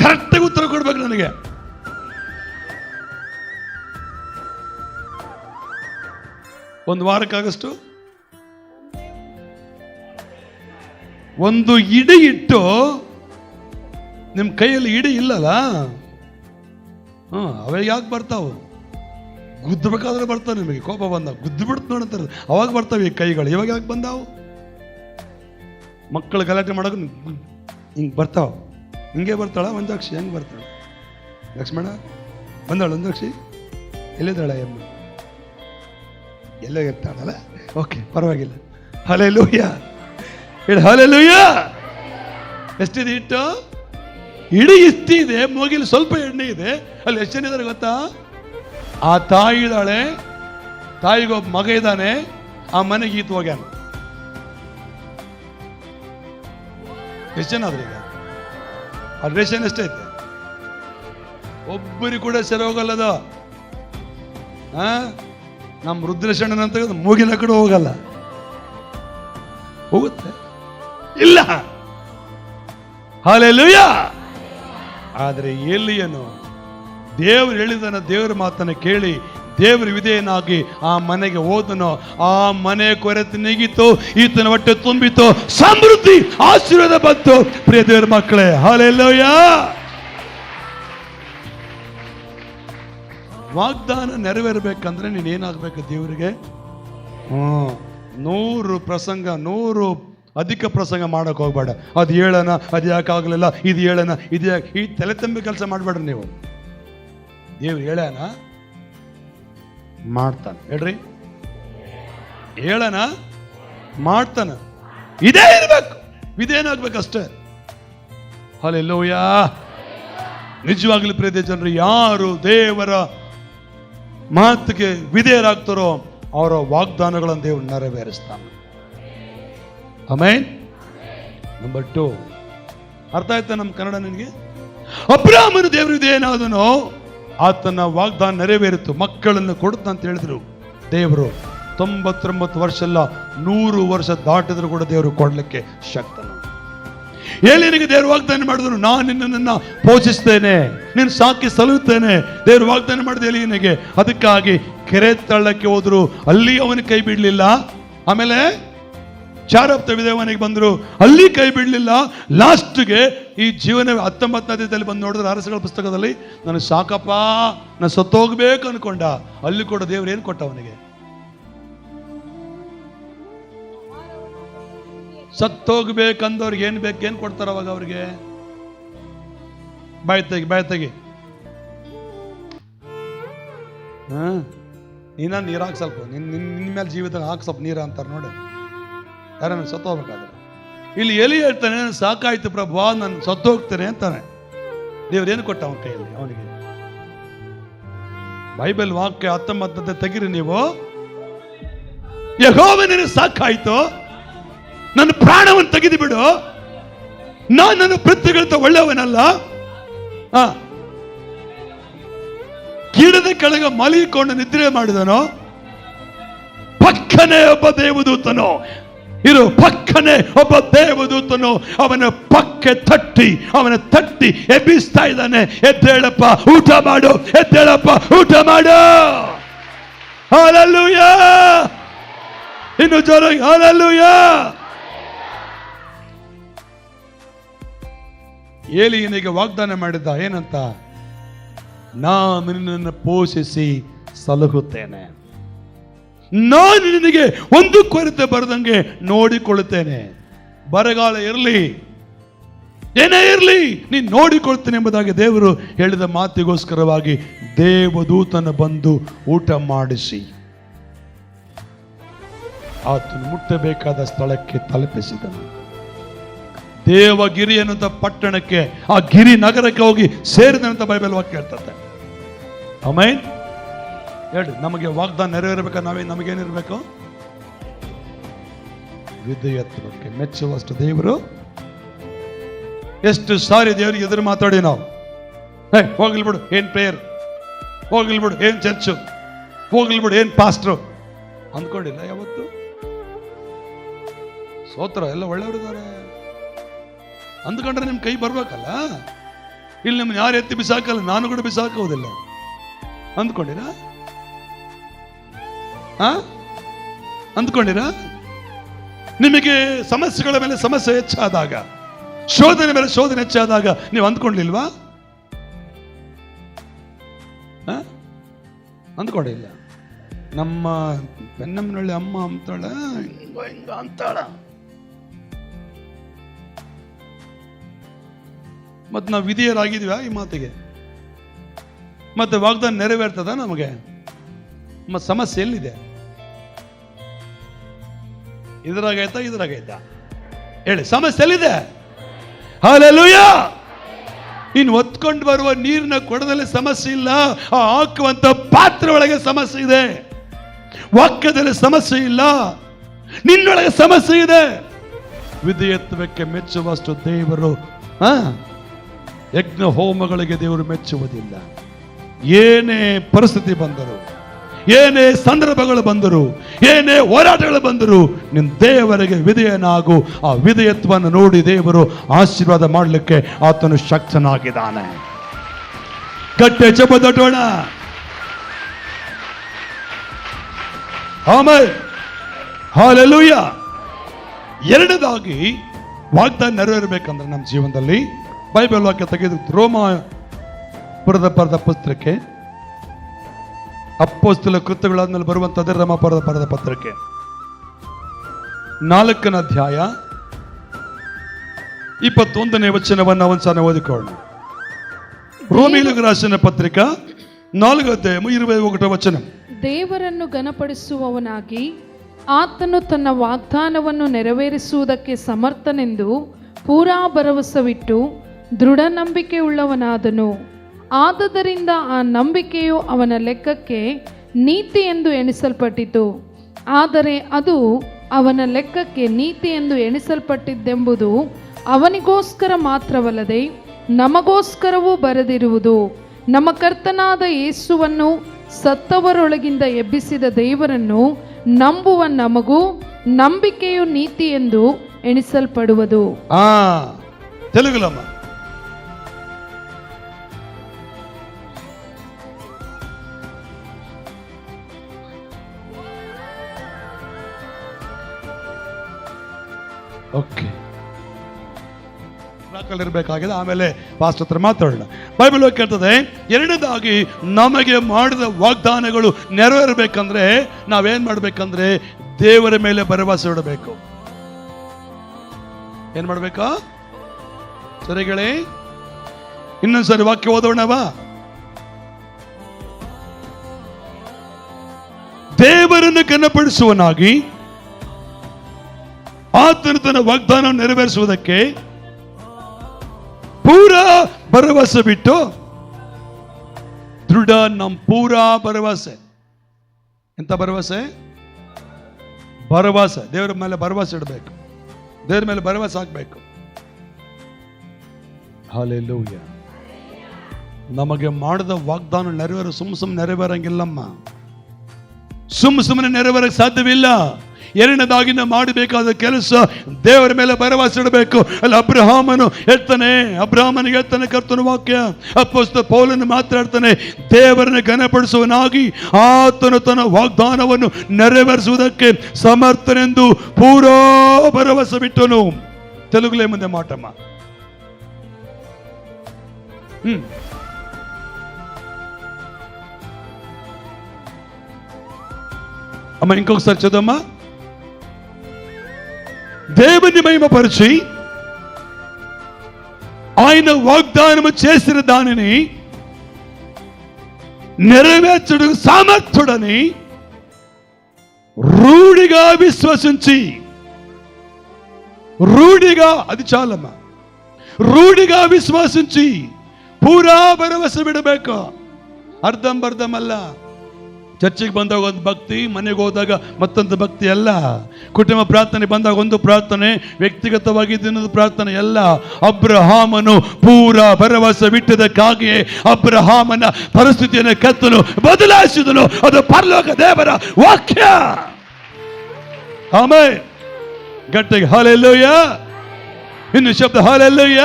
ಕರೆಕ್ಟಾಗಿ ಉತ್ತರ ಕೊಡ್ಬೇಕು ನನಗೆ. ಒಂದು ವಾರಕ್ಕಾಗಷ್ಟು ಒಂದು ಇಡಿ ಇಟ್ಟು, ನಿಮ್ಮ ಕೈಯಲ್ಲಿ ಇಡಿ ಇಲ್ಲಲ್ಲ, ಅವೇ ಯಾಕೆ ಬರ್ತಾವ? ಗುದ್ದಬೇಕಾದ್ರೆ ಬರ್ತಾವ. ನಿಮಗೆ ಕೋಪ ಬಂದ ಗುದ್ದು ಬಿಡ್ತು ನೋಡ್ತಾರೆ, ಅವಾಗ ಬರ್ತಾವೆ ಈ ಕೈಗಳು. ಇವಾಗ ಯಾಕೆ ಬಂದಾವು? ಮಕ್ಕಳು ಗಲಾಟೆ ಮಾಡೋಕೆ ಹಿಂಗೆ ಬರ್ತಾವ. ಹಿಂಗೆ ಬರ್ತಾಳ ಒಂದಾಕ್ಷಿ, ಹೆಂಗೆ ಬರ್ತಾಳೆ ಲಕ್ಷ್ಮಣ? ಬಂದಾಳು ಒಂದಾಕ್ಷಿ? ಎಲ್ಲಿದ್ದಾಳ ಎಮ್ಮ? ಎಲ್ಲೇ ಇರ್ತಾಳಲ್ಲ? ಓಕೆ, ಪರವಾಗಿಲ್ಲ. ಹಲ್ಲೆಲೂಯಾ, ಹೇಳಿ ಹಲ್ಲೆಲೂಯಾ. ಎಷ್ಟಿದೆ ಹಿಟ್ಟು? ಇಡೀ ಇಷ್ಟಿದೆ. ಮೂಗಿಲಿ ಸ್ವಲ್ಪ ಎಣ್ಣೆ ಇದೆ. ಅಲ್ಲಿ ಎಷ್ಟು ಜನ ಇದ್ದಾರೆ ಗೊತ್ತಾ? ಆ ತಾಯಿ ಇದ್ದಾಳೆ, ತಾಯಿಗೊಬ್ಬ ಮಗ ಇದ್ದಾನೆ. ಆ ಮನೆಗೆ ಈತ ಹೋಗ್ಯಾನ. ಎಷ್ಟು ಜನ ಆದ್ರೆ ಈಗ? ಆ ರೇಷನ್ ಎಷ್ಟೈತೆ? ಒಬ್ಬರಿಗೆ ಕೂಡ ಸರಿ ಹೋಗಲ್ಲದ. ನಮ್ಮ ರುದ್ರೇಶಣ್ಣನಂತ ಮೂಗಿನ ಕಡೆ ಹೋಗಲ್ಲ. ಹೋಗುತ್ತೆ ಇಲ್ಲ? ಹಲ್ಲೆಲೂಯಾ. ಆದರೆ ಎಲಿಯನು ದೇವರು ಹೇಳಿದನ, ದೇವರ ಮಾತನ್ನು ಕೇಳಿ ದೇವರ ವಿಧೇಯನಾಗಿ ಆ ಮನೆಗೆ ಹೋದನು. ಆ ಮನೆ ಕೊರತೆ ನೀಗಿತು, ಈತನ ಹೊಟ್ಟೆ ತುಂಬಿತು, ಸಮೃದ್ಧಿ ಆಶೀರ್ವಾದ ಬಂತು. ಪ್ರಿಯ ದೇವರ ಮಕ್ಕಳೇ, ಹಲ್ಲೆಲೂಯಾ. ವಾಗ್ದಾನ ನೆರವೇರಬೇಕಂದ್ರೆ ನೀನೇನಾಗಬೇಕು ದೇವರಿಗೆ? 100 ಪ್ರಸಂಗ, 100 ಅಧಿಕ ಪ್ರಸಂಗ ಮಾಡಕ್ ಹೋಗ್ಬೇಡ. ಅದು ಹೇಳೋಣ, ಅದು ಯಾಕಾಗಲಿಲ್ಲ, ಇದು ಹೇಳೋಣ, ಇದು ಯಾಕೆ, ಈ ತಲೆ ತುಂಬಿ ಕೆಲಸ ಮಾಡಬೇಡ್ರಿ ನೀವು. ದೇವ್ರು ಹೇಳೋಣ ಮಾಡ್ತಾನೆ. ಹೇಳ್ರಿ, ಹೇಳೋಣ ಮಾಡ್ತಾನೆ. ಇದೇ ಇರ್ಬೇಕು, ಇದೇನಾಗ್ಬೇಕಷ್ಟೇ. ಹಲ್ಲೆಲೂಯಾ. ನಿಜವಾಗ್ಲೂ ಪ್ರಿಯ ಜನರು, ಯಾರು ದೇವರ ಮಾತಿಗೆ ವಿಧೇಯರಾಗ್ತಾರೋ ಅವರ ವಾಗ್ದಾನಗಳನ್ನು ದೇವರು ನೆರವೇರಿಸ್ತಾನೆ. ಆಮೆನ್. ನಂಬರ್ 2, ಅರ್ಥ ಆಯ್ತಾ ನಮ್ಮ ಕನ್ನಡ ನಿನಗೆ? ಅಬ್ರಾಮನು ದೇವರು ವಿಧೇಯನಾದನೋ ಆತನ ವಾಗ್ದಾನ ನೆರವೇರಿತು. ಮಕ್ಕಳನ್ನು ಕೊಡುತ್ತ ಅಂತ ಹೇಳಿದ್ರು ದೇವರು. 99 ವರ್ಷ ಅಲ್ಲ, 100 ವರ್ಷ ದಾಟಿದ್ರು ಕೂಡ ದೇವರು ಕೊಡ್ಲಿಕ್ಕೆ ಶಕ್ತನು. ಏಲಿಯನಿಗೆ ದೇವರು ವಾಗ್ದಾನ ಮಾಡಿದ್ರು, ನಾನು ನಿನ್ನನ್ನು ಪೋಷಿಸ್ತೇನೆ, ನೀನು ಸಾಕಿ ಸಲುತ್ತೇನೆ. ದೇವರು ವಾಗ್ದಾನ ಮಾಡಿದ ಏಲಿಯನಿಗೆ. ಅದಕ್ಕಾಗಿ ಕೆರೆ ತಳ್ಳಕ್ಕೆ ಹೋದ್ರು, ಅಲ್ಲಿ ಅವನ ಕೈ ಬಿಡಲಿಲ್ಲ. ಆಮೇಲೆ ಚಾರಪ್ತ ವಿಧವನಿಗೆ ಬಂದ್ರು, ಅಲ್ಲಿ ಕೈ ಬಿಡಲಿಲ್ಲ. ಲಾಸ್ಟ್ಗೆ ಈ ಜೀವನ 19ನೇ ಅಧ್ಯಾಯದಲ್ಲಿ ಬಂದು ನೋಡಿದ್ರೆ, ಅರಸಗಳ ಪುಸ್ತಕದಲ್ಲಿ, ನನಗೆ ಸಾಕಪ್ಪ, ನಾನು ಸತ್ತೋಗ್ಬೇಕು ಅನ್ಕೊಂಡ. ಅಲ್ಲಿ ಕೂಡ ದೇವ್ರು ಏನು ಕೊಟ್ಟ ಅವನಿಗೆ? ಸತ್ತೋಗ್ಬೇಕಂದವ್ರಿಗೆ ಏನ್ ಬೇಕು, ಏನ್ ಕೊಡ್ತಾರ ಅವಾಗ ಅವ್ರಿಗೆ? ಬಾಯ್ ತೆಗಿ. ನೀನ ನೀರು ಹಾಕಿ ಸ್ವಲ್ಪ, ನಿನ್ನ ಮೇಲೆ ಜೀವಿತ ಹಾಕಿ ಸ್ವಲ್ಪ ನೀರು ಅಂತಾರೆ ನೋಡಿ. ಯಾರನ್ನ ಸತ್ತೋಗ್ಬೇಕಾದ್ರೆ. ಇಲ್ಲಿ ಎಲಿ ಹೇಳ್ತಾನೆ, ಸಾಕಾಯ್ತು ಪ್ರಭು, ನಾನು ಸತ್ತೋಗ್ತೇನೆ ಅಂತಾನೆ. ದೇವ್ರೇನು ಕೊಟ್ಟ ಅವನ ಕೈಯಲ್ಲಿ? ಅವನಿಗೆ ಬೈಬಲ್ ವಾಕ್ಯ 19 ತೆಗಿರಿ ನೀವು. ಯೆಹೋವನಿಗೆ ಸಾಕಾಯ್ತು, ನನ್ನ ಪ್ರಾಣವನ್ನು ತೆಗೆದು ಬಿಡು, ನಾನು ನನ್ನ ಪೃಥ್ವಿಗಳಿಂದ ಒಳ್ಳೆಯವನಲ್ಲ. ಗಿಡದ ಕೆಳಗೆ ಮಲಿಕೊಂಡು ನಿದ್ರೆ ಮಾಡಿದನು. ಪಕ್ಕನೆ ಒಬ್ಬ ದೇವದೂತನು ಪಕ್ಕನೆ ಒಬ್ಬ ದೇವದೂತನು ಅವನ ಪಕ್ಕೆ ತಟ್ಟಿ ಎಬ್ಬಿಸ್ತಾ ಇದ್ದಾನೆ. ಎದ್ದೇಳಪ್ಪ, ಊಟ ಮಾಡು, ಎದ್ದೇಳಪ್ಪ, ಊಟ ಮಾಡು. ಹಲ್ಲೆಲೂಯಾ. ಇನ್ನು ಜೋರಾಗಿ ಹಲ್ಲೆಲೂಯಾ. ಏಲಿಯನಿಗೆ ವಾಗ್ದಾನ ಮಾಡಿದ್ದ ಏನಂತ? ನಾನು ನಿನ್ನನ್ನು ಪೋಷಿಸಿ ಸಲಹುತ್ತೇನೆ, ನಾನು ನಿನಗೆ ಒಂದು ಕೊರತೆ ಬರದಂಗೆ ನೋಡಿಕೊಳ್ಳುತ್ತೇನೆ. ಬರಗಾಲ ಇರಲಿ, ಏನೇ ಇರಲಿ ನೀನು ನೋಡಿಕೊಳ್ತೀನಿ ಎಂಬುದಾಗಿ ದೇವರು ಹೇಳಿದ ಮಾತಿಗೋಸ್ಕರವಾಗಿ ದೇವದೂತನ ಬಂದು ಊಟ ಮಾಡಿಸಿ ಆತನು ಮುಟ್ಟಬೇಕಾದ ಸ್ಥಳಕ್ಕೆ ತಲುಪಿಸಿದನು. ದೇವಗಿರಿ ಅನ್ನುವಂಥ ಪಟ್ಟಣಕ್ಕೆ, ಆ ಗಿರಿ ನಗರಕ್ಕೆ ಹೋಗಿ ಸೇರಿದಂತ ಬೈಬಲ್ ವಾಕ್ಯ ಹೇಳ್ತದೆ. ಆಮೇನ್. ಹೇಳಿ, ನಮಗೆ ವಾಗ್ದಾನ ನೆರವೇರಬೇಕಾ? ನಮಗೇನಿರ್ಬೇಕು? ವಿಧೇಯತ್ವಕ್ಕೆ ಮೆಚ್ಚುವಷ್ಟು ದೇವರು. ಎಷ್ಟು ಸಾರಿ ದೇವರಿಗೆ ಎದುರು ಮಾತಾಡಿ ನಾವು, ಹೋಗ್ಲಿ ಬಿಡು ಏನ್ ಪ್ರೇಯರ್, ಹೋಗ್ಲಿ ಬಿಡು ಏನ್ ಚರ್ಚು, ಹೋಗ್ಲಿ ಬಿಡು ಏನ್ ಪಾಸ್ಟ್ರು ಅಂದ್ಕೊಂಡಿಲ್ಲ ಯಾವತ್ತು. ಸೋತ್ರ ಎಲ್ಲ ಒಳ್ಳೆಯವರಿದ್ದಾರೆ ಅಂದ್ಕೊಂಡ್ರೆ ನಿಮ್ ಕೈ ಬರ್ಬೇಕಲ್ಲ. ಇಲ್ಲಿ ನಿಮ್ಗೆ ಯಾರು ಎತ್ತಿ ಬಿಸಾಕಲ್ಲ, ನಾನು ಕೂಡ ಬಿಸಾಕೋದಿಲ್ಲ ಅಂದ್ಕೊಂಡಿರಾ? ಅಂದ್ಕೊಂಡಿರಾ? ನಿಮಗೆ ಸಮಸ್ಯೆಗಳ ಮೇಲೆ ಸಮಸ್ಯೆ ಹೆಚ್ಚಾದಾಗ, ಶೋಧನೆ ಮೇಲೆ ಶೋಧನೆ ಹೆಚ್ಚಾದಾಗ ನೀವು ಅಂದ್ಕೊಂಡಿಲ್ವಾ? ಅಂದ್ಕೊಂಡಿಲ್ಲ. ನಮ್ಮ ಬೆನ್ನಮ್ಮನಳ್ಳಿ ಅಮ್ಮ ಅಂತಾಳ, ಹಿಂಗ ಅಂತಾಳ. ಮತ್ತೆ ನಾವು ವಿಧಿಯರಾಗಿದ್ವಿ ಈ ಮಾತಿಗೆ? ಮತ್ತೆ ವಾಗ್ದಾನ ನೆರವೇರ್ತದ ನಮಗೆ? ಮತ್ತೆ ಸಮಸ್ಯೆ ಎಲ್ಲಿದೆ? ಇದ್ರಾಗೈತಾ ಹೇಳಿ, ಸಮಸ್ಯೆ ಎಲ್ಲಿದೆ? ಹಲ್ಲೆಲೂಯಾ. ಇನ್ನು ಒತ್ಕೊಂಡು ಬರುವ ನೀರಿನ ಕೊಡದಲ್ಲಿ ಸಮಸ್ಯೆ ಇಲ್ಲ, ಆ ಹಾಕುವಂತ ಪಾತ್ರ ಒಳಗೆ ಸಮಸ್ಯೆ ಇದೆ. ವಾಕ್ಯದಲ್ಲಿ ಸಮಸ್ಯೆ ಇಲ್ಲ, ನಿನ್ನೊಳಗೆ ಸಮಸ್ಯೆ ಇದೆ. ವಿಧೇಯತ್ವಕ್ಕೆ ಮೆಚ್ಚುವಷ್ಟು ದೇವರು ಯಜ್ಞ ಹೋಮಗಳಿಗೆ ದೇವರು ಮೆಚ್ಚುವುದಿಲ್ಲ. ಏನೇ ಪರಿಸ್ಥಿತಿ ಬಂದರು, ಏನೇ ಸಂದರ್ಭಗಳು ಬಂದರು, ಏನೇ ಹೋರಾಟಗಳು ಬಂದರು, ನಿನ್ನ ದೇವರಿಗೆ ವಿಧೇಯನಾಗು. ಆ ವಿಧೇಯತ್ವವನ್ನು ನೋಡಿ ದೇವರು ಆಶೀರ್ವಾದ ಮಾಡಲಿಕ್ಕೆ ಆತನು ಶಕ್ತನಾಗಿದ್ದಾನೆ. ಗಟ್ಟಿ ಚಪ್ಪದಟೋಣ. ಆಮೇಲೆ ಹಲ್ಲೆಲೂಯಾ. ಎರಡನೇದಾಗಿ ವಾಗ್ದಾನ ನೆರವೇರಬೇಕಂದ್ರೆ ನಮ್ಮ ಜೀವನದಲ್ಲಿ ಬೈಬಲ್ ವಾಕ್ಯ ತೆಗೆದು ರೋಮ ಬರೆದ ಪುಸ್ತಕಕ್ಕೆ, ಅಪೊಸ್ತಲ ಕೃತ್ಯಗಳಾದ್ಮೇಲೆ ಬರುವಂತದ್ದೇ ರೋಮ ಬರೆದ ಪತ್ರಕ್ಕೆ 4ನೇ ಅಧ್ಯಾಯ 21ನೇ ವಚನವನ್ನು ಒಂದ್ಸಾರಿ ಓದಿಕೊಳ್ಳೋಣ. ರೋಮಿಯರಿಗೆ ರಾಸಿನ ಪತ್ರಿಕಾ 4ನೇ ಅಧ್ಯಾಯ 21ನೇ ವಚನ. ದೇವರನ್ನು ಘನಪಡಿಸುವವನಾಗಿ ಆತನು ತನ್ನ ವಾಗ್ದಾನವನ್ನು ನೆರವೇರಿಸುವುದಕ್ಕೆ ಸಮರ್ಥನೆಂದು ಪೂರಾ ಭರವಸವಿಟ್ಟು ದೃಢ ನಂಬಿಕೆಯುಳ್ಳವನಾದನು. ಆದುದರಿಂದ ಆ ನಂಬಿಕೆಯು ಅವನ ಲೆಕ್ಕಕ್ಕೆ ನೀತಿ ಎಂದು ಎಣಿಸಲ್ಪಟ್ಟಿತು. ಆದರೆ ಅದು ಅವನ ಲೆಕ್ಕಕ್ಕೆ ನೀತಿ ಎಂದು ಎಣಿಸಲ್ಪಟ್ಟಿದ್ದೆಂಬುದು ಅವನಿಗೋಸ್ಕರ ಮಾತ್ರವಲ್ಲದೆ ನಮಗೋಸ್ಕರವೂ ಬರೆದಿರುವುದು. ನಮ್ಮ ಕರ್ತನಾದ ಯೇಸುವನ್ನು ಸತ್ತವರೊಳಗಿಂದ ಎಬ್ಬಿಸಿದ ದೇವರನ್ನು ನಂಬುವ ನಮಗೂ ನಂಬಿಕೆಯು ನೀತಿ ಎಂದು ಎಣಿಸಲ್ಪಡುವುದು. ತೆಲುಗುಲಮ್ಮ ಓಕೆ, ಇರಬೇಕಾಗಿದೆ. ಆಮೇಲೆ ಪಾಸ್ಟರ್ ಹತ್ರ ಮಾತಾಡೋಣ. ಬೈಬಲ್ ಕೇಳ್ತದೆ, ಎರಡನೇದಾಗಿ ನಮಗೆ ಮಾಡಿದ ವಾಗ್ದಾನಗಳು ನೆರವೇರಬೇಕಂದ್ರೆ ನಾವೇನ್ ಮಾಡ್ಬೇಕಂದ್ರೆ ದೇವರ ಮೇಲೆ ಭರವಸೆ ಇಡಬೇಕು. ಏನ್ ಮಾಡ್ಬೇಕಾ? ಸರಿಗಳೇ, ಇನ್ನೊಂದ್ಸರಿ ವಾಕ್ಯ ಓದೋಣವಾ? ದೇವರನ್ನು ಘನಪಡಿಸುವನಾಗಿ ಆತನು ತನ್ನ ವಾಗ್ದಾನ ನೆರವೇರಿಸುವುದಕ್ಕೆ ಪೂರಾ ಭರವಸೆ ಬಿಟ್ಟು ದೃಢ ಪೂರಾ ಭರವಸೆ. ಎಂತ ಭರವಸೆ? ಭರವಸೆ. ದೇವರ ಮೇಲೆ ಭರವಸೆ ಇಡಬೇಕು, ದೇವರ ಮೇಲೆ ಭರವಸೆ ಹಾಕಬೇಕು. ಹಲ್ಲೆಲೂಯಾ. ನಮಗೆ ಮಾಡಿದ ವಾಗ್ದಾನ ನೆರವೇರ ಸುಮ್ಮನೆ ನೆರವೇರಂಗಿಲ್ಲಮ್ಮ. ಸುಮ್ಮನೆ ನೆರವೇರಕ್ಕೆ ಸಾಧ್ಯವಿಲ್ಲ. ಎರಡನೇದಾಗಿ ನಾವು ಮಾಡಬೇಕಾದ ಕೆಲಸ ದೇವರ ಮೇಲೆ ಭರವಸೆ ಇಡಬೇಕು. ಅಲ್ಲಿ ಅಬ್ರಹಾಮನಿಗೆ ಹೇಳ್ತಾನೆ ಕರ್ತನ ವಾಕ್ಯ. ಅಪೊಸ್ತಲ ಪೌಲನು ಮಾತಾಡ್ತಾನೆ, ದೇವರನ್ನು ಘನಪಡಿಸುವನಾಗಿ ಆತನು ತನ್ನ ವಾಗ್ದಾನವನ್ನು ನೆರವೇರಿಸುವುದಕ್ಕೆ ಸಮರ್ಥನೆಂದು ಪೂರಾ ಭರವಸೆ ಬಿಟ್ಟನು. ತೆಲುಗುಲೇ ಮುಂದೆ ಮಾಟಮ್ಮ. అమ్మ ఇంకొకసారి చదవమ్మా. దేవుని మహిమపరిచి ఆయన వాగ్దానము చేసిన దానిని నెరవేర్చుడు సామర్థ్యుడని రూఢిగా విశ్వసించి, రూఢిగా, అది చాలಮ್ಮ, ರೂಢಿಗ ವಿಶ್ವಾಸಿಸಿ ಪೂರಾ ಭರವಸೆ ಬಿಡಬೇಕು. ಅರ್ಧಂಬರ್ಧಮಲ್ಲ. ಚರ್ಚಿಗೆ ಬಂದಾಗ ಒಂದು ಭಕ್ತಿ, ಮನೆಗೆ ಹೋದಾಗ ಮತ್ತೊಂದು ಭಕ್ತಿ ಅಲ್ಲ. ಕುಟುಂಬ ಪ್ರಾರ್ಥನೆ ಬಂದಾಗ ಒಂದು ಪ್ರಾರ್ಥನೆ, ವ್ಯಕ್ತಿಗತವಾಗಿ ದಿನದ ಪ್ರಾರ್ಥನೆ ಎಲ್ಲ. ಅಬ್ರಹಾಮನು ಪೂರಾ ಭರವಸೆ ಬಿಟ್ಟದಕ್ಕಾಗಿಯೇ ಅಬ್ರಹಾಮನ ಪರಿಸ್ಥಿತಿಯನ್ನು ಕರ್ತನು ಬದಲಾಯಿಸಿದನು. ಅದು ಪರಲೋಕ ದೇವರ ವಾಕ್ಯ. ಆಮೆನ್. ಗಟ್ಟಿಗೆ ಹಲ್ಲೆಲೂಯ. ಇನ್ನು ಶಬ್ದ ಹಲ್ಲೆಲೂಯ.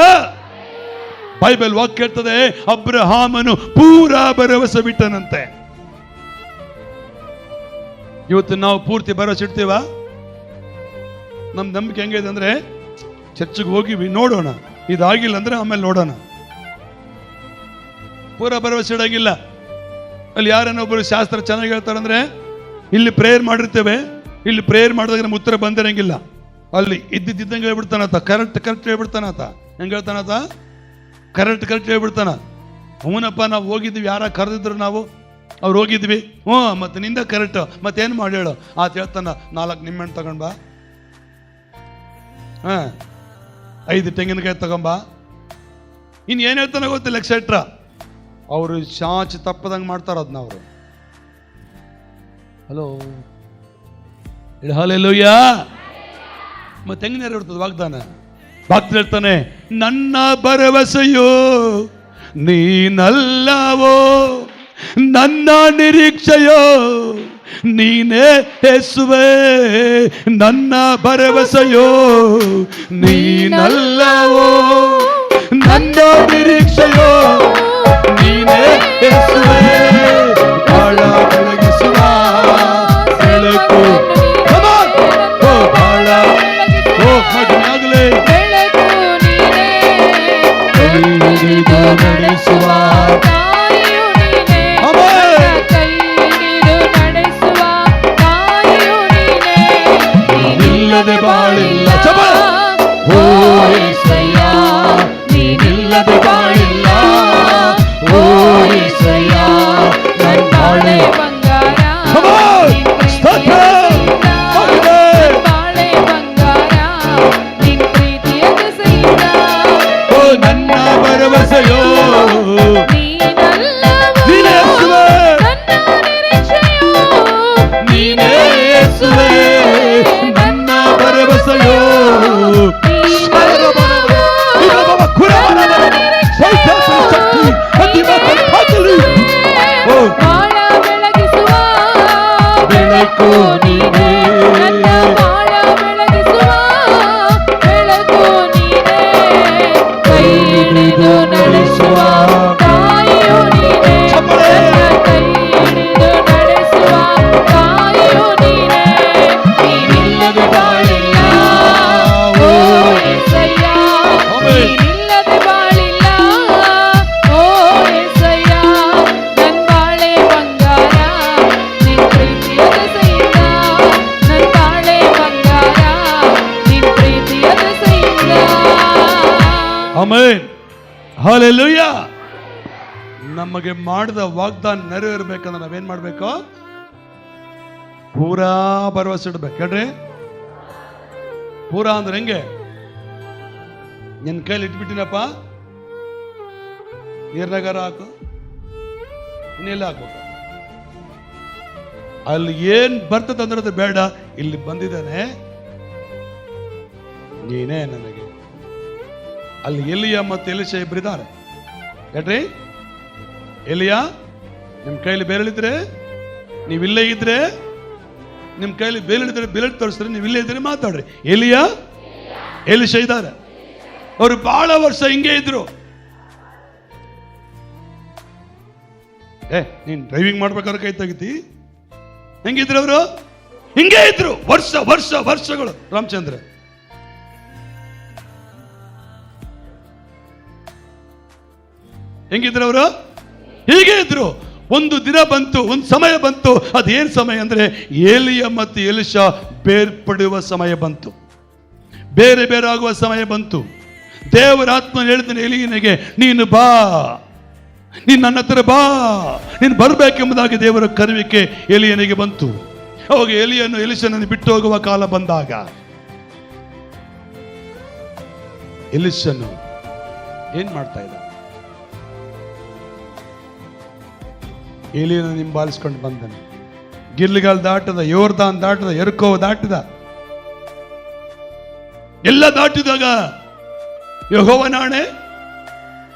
ಬೈಬಲ್ ವಾಕ್ಯ ಹೇಳ್ತದೆ, ಅಬ್ರಹಾಮನು ಪೂರಾ ಭರವಸೆ ಬಿಟ್ಟನಂತೆ. ಇವತ್ತು ನಾವು ಪೂರ್ತಿ ಭರವಸೆ ಇಡ್ತೀವ? ನಮ್ಮ ನಂಬಿಕೆ ಹೆಂಗಿದೆ ಅಂದ್ರೆ, ಚರ್ಚಿಗೆ ಹೋಗಿವಿ, ನೋಡೋಣ, ಇದಾಗಿಲ್ಲ ಅಂದ್ರೆ ಆಮೇಲೆ ನೋಡೋಣ. ಪೂರಾ ಭರವಸೆ ಇಡಂಗಿಲ್ಲ. ಅಲ್ಲಿ ಯಾರನ್ನೊಬ್ಬರು ಶಾಸ್ತ್ರ ಚೆನ್ನಾಗಿ ಹೇಳ್ತಾರಂದ್ರೆ, ಇಲ್ಲಿ ಪ್ರೇಯರ್ ಮಾಡಿರ್ತೇವೆ, ಇಲ್ಲಿ ಪ್ರೇಯರ್ ಮಾಡಿದಾಗ ನಮ್ಗೆ ಉತ್ತರ ಬಂದಿರಂಗಿಲ್ಲ. ಅಲ್ಲಿ ಇದ್ದಿದ್ದಂಗೆ ಹೇಳ್ಬಿಡ್ತಾನತ, ಕರೆಕ್ಟ್ ಹೇಳ್ಬಿಡ್ತಾನತ. ಹೆಂಗೆ ಹೇಳ್ತಾನತ? ಕರೆಕ್ಟ್ ಹೇಳ್ಬಿಡ್ತಾನ. ಅವನಪ್ಪ ನಾವು ಹೋಗಿದ್ವಿ, ಯಾರ ಕರೆದಿದ್ರು, ನಾವು ಅವ್ರು ಹೋಗಿದ್ವಿ, ಮತ್ತೆ ನಿಂದ ಕರೆಕ್ಟ್, ಮತ್ತೇನು ಮಾಡಿ ಹೇಳು ಆತ ಹೇಳ್ತಾನ, 4 ನಿಂಬೆಹಣ್ಣು ತಗೊಂಡ್ಬಾ, 5 ತೆಂಗಿನಕಾಯಿ ತಗೊಂಬಾ. ಇನ್ನು ಏನು ಹೇಳ್ತಾನೆ ಗೊತ್ತಿಲ್ಲ, ಎಕ್ಸೆಟ್ರಾ. ಅವರು ಚಾಚಿ ತಪ್ಪದಂಗೆ ಮಾಡ್ತಾರ ಅದನ್ನ ಅವರು. Hello, hallelujah. ಮತ್ತೆ ಹೆಂಗ್ ನೆರವೇರ್ತದೆ ವಾಗ್ದಾನ? ಭಕ್ತ ಹೇಳ್ತಾನೆ, ನನ್ನ ಭರವಸೆಯೋ ನೀನಲ್ಲವೋ, ನನ್ನ ನಿರೀಕ್ಷೆಯೋ ನೀನೇ ಯೇಸುವೇ, ನನ್ನ ಭರವಸೆಯೋ ನೀನಲ್ಲವೋ, ನನ್ನ ನಿರೀಕ್ಷೆಯೋ ನೀನೇ ಯೇಸುವೇ, ಬಾಳ ಬೆಳಗಿಸುವ ಬೆಳಕು. ಬಾಳ ಮಗನಾಗಲೇ ನಡೆಸುವ ನಿಲ್ಲದೆ ಬಾಳಿಲ್ಲ. ಓ యేసయ్య, ನೀನಿಲ್ಲದೆ ಬಾಳಿಲ್ಲ. ಓ యేసయ్య, ನನ್ನ ಬಾಳೆ ಬಂಗಾರ. ನನ್ನ ಭರವಸೆಯೋ ನೀನೇ ಯೇಸುವೇ, ನನ್ನ ಭರವಸೆಯೋ ಬೆಳಕು ನೀನೇ, ನಡೆಸುವ ತಾಯಿಯು ನೀನೇ, ಕೈ ಹಿಡಿದು ನಡೆಸುವ ತಾಯಿಯು ನೀನೇ, ನೀನಿಲ್ಲದೆ ಬಾಳಿಲ್ಲ. ಓ యేసయ్య, ನೀನಿಲ್ಲದೆ ಬಾಳಿಲ್ಲ. ಓ యేసయ్య, ನನ್ನ ಬಾಳೆ ಬಂಗಾರ, ನಿನ್ ಪ್ರೀತಿಯದ ಸೈತ, ನನ್ನ ಬಾಳೆ ಬಂಗಾರ, ನಿನ್ ಪ್ರೀತಿಯದ ಸೈತ. ಆಮೆನ್. ಹಲ್ಲೆಲೂಯಾ. ನಮಗೆ ಮಾಡಿದ ವಾಗ್ದಾನ ನೆರವೇರ್ಬೇಕಂದ್ರೆ ನಾವೇನ್ ಮಾಡ್ಬೇಕು? ಪೂರಾ ಭರವಸೆ ಇಡ್ಬೇಕು. ಹೇಳ್ರಿ, ಪೂರಾ ಅಂದ್ರೆ ಹೆಂಗೆ? ನಿನ್ನ ಕೈಲಿ ಇಟ್ಬಿಟ್ಟಿನಪ್ಪ, ನೀರ್ನಗಾರ ಹಾಕು, ಇನ್ನೆಲ್ಲ ಹಾಕ್ಬೇಕು. ಅಲ್ಲಿ ಏನ್ ಬರ್ತದೆ ಅಂದ್ರೆ ಅದು ಬೇಡ, ಇಲ್ಲಿ ಬಂದಿದ್ದಾನೆ ನೀನೇ ನನಗೆ. ಅಲ್ಲಿ ಎಲಿಯ ಮತ್ತು ಎಲಿಷಾ ಇಬ್ಬರಿದ್ದಾರೆ. ಹೇಳ್ರಿ, ಎಲಿಯ ನಿಮ್ಮ ಕೈಲಿ ಬೇರಳಿದ್ರೆ, ನೀವಿಲ್ಲೇ ಇದ್ರೆ, ನಿಮ್ಮ ಕೈಲಿ ಬೇರಳಿದ್ರೆ ಬೇರೆ ತೋರಿಸಿದ್ರೆ, ನೀವಿಲ್ಲೇ ಇದ್ರೆ ಮಾತಾಡ್ರಿ. ಎಲಿಯ ಎಲಿಷಾ ಇದ್ದಾರೆ. ಅವರು ಬಹಳ ವರ್ಷ ಹಿಂಗೆ ಇದ್ರು. ನೀನ್ ಡ್ರೈವಿಂಗ್ ಮಾಡ್ಬೇಕಾದ್ರೆ ಕೈ ತೆಗಿತಿ, ಹೆಂಗಿದ್ರು ಅವರು? ಹಿಂಗೆ ಇದ್ರು ವರ್ಷಗಳು. ರಾಮಚಂದ್ರ ಹೆಂಗಿದ್ರು ಅವರು? ಹೀಗೆ ಇದ್ರು. ಒಂದು ದಿನ ಬಂತು, ಒಂದು ಸಮಯ ಬಂತು. ಅದೇನ್ ಸಮಯ ಅಂದ್ರೆ, ಏಲಿಯ ಮತ್ತು ಎಲಿಷಾ ಬೇರ್ಪಡುವ ಸಮಯ ಬಂತು, ಬೇರೆ ಬೇರೆ ಆಗುವ ಸಮಯ ಬಂತು. ದೇವರ ಆತ್ಮ ಹೇಳಿದ್ದಾನೆ ಎಲಿಯನಿಗೆ, ನೀನು ಬಾ, ನೀನು ನನ್ನ ಹತ್ರ ಬಾ, ನೀನು ಬರಬೇಕೆಂಬುದಾಗಿ ದೇವರ ಕರೆಯುವಿಕೆ ಎಲಿಯನಿಗೆ ಬಂತು. ಅವಾಗ ಎಲಿಯನ್ನು ಎಲಿಸನನ್ನು ಬಿಟ್ಟು ಹೋಗುವ ಕಾಲ ಬಂದಾಗ ಎಲಿಸನು ಏನ್ ಮಾಡ್ತಾ ಇದ್ದ? ಎಲಿಯನ್ನು ಹಿಂಬಾಲಿಸ್ಕೊಂಡು ಬಂದನು. ಗಿಲ್ಗಾಲ್ ದಾಟದ, ಯೋರ್ದಾನ್ ದಾಟದ, ಎರ್ಕೋ ದಾಟಿದ, ಎಲ್ಲ ದಾಟಿದಾಗ ಯೆಹೋವನಾಣೆ,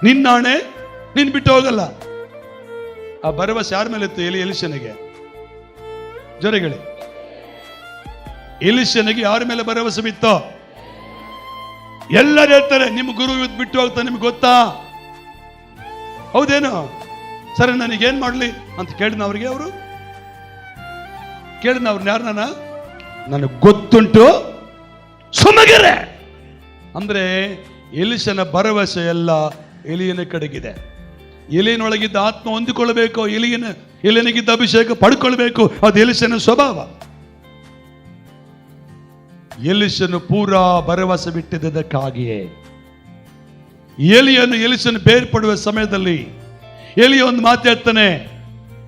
ನಿನ್ನಾಣೆ, ನೀನ್ ಬಿಟ್ಟು ಹೋಗಲ್ಲ. ಆ ಭರವಸೆ ಯಾರ ಮೇಲೆ ಇತ್ತು? ಎಲಿಷನಿಗೆ. ಜೊರೆಗಳಿ, ಎಲಿಷನಿಗೆ ಯಾರ ಮೇಲೆ ಭರವಸೆ ಬಿತ್ತೋ? ಎಲ್ಲರೂ ಹೇಳ್ತಾರೆ ನಿಮ್ಮ ಗುರು ಇವತ್ತು ಬಿಟ್ಟು ಹೋಗ್ತಾ, ನಿಮ್ಗೆ ಗೊತ್ತಾ? ಹೌದೇನು? ಸರಿ, ನನಗೇನ್ ಮಾಡ್ಲಿ ಅಂತ ಕೇಳಿದ ಅವ್ರಿಗೆ. ಅವರು ಕೇಳಿದ ಅವ್ರನ್ನ, ಯಾರು? ನನಗೆ ಗೊತ್ತುಂಟು, ಸುಮ್ಮಗಿರೆ ಅಂದ್ರೆ ಎಲಿಷನ ಭರವಸೆ ಎಲ್ಲ ಎಲಿಯನ ಕಡೆಗಿದೆ. ಎಲಿಯನೊಳಗಿದ್ದ ಆತ್ಮ ಹೊಂದಿಕೊಳ್ಳಬೇಕು, ಎಲಿಯನಿಗಿದ್ದ ಅಭಿಷೇಕ ಪಡ್ಕೊಳ್ಬೇಕು. ಅದು ಎಲಿಷನ ಸ್ವಭಾವ. ಎಲಿಷನು ಪೂರಾ ಭರವಸೆ ಬಿಟ್ಟಿದ್ದಕ್ಕಾಗಿಯೇ ಎಲಿಷನು ಬೇರ್ಪಡುವ ಸಮಯದಲ್ಲಿ ಎಲಿಯ ಒಂದು ಮಾತು ಹೇಳ್ತಾನೆ,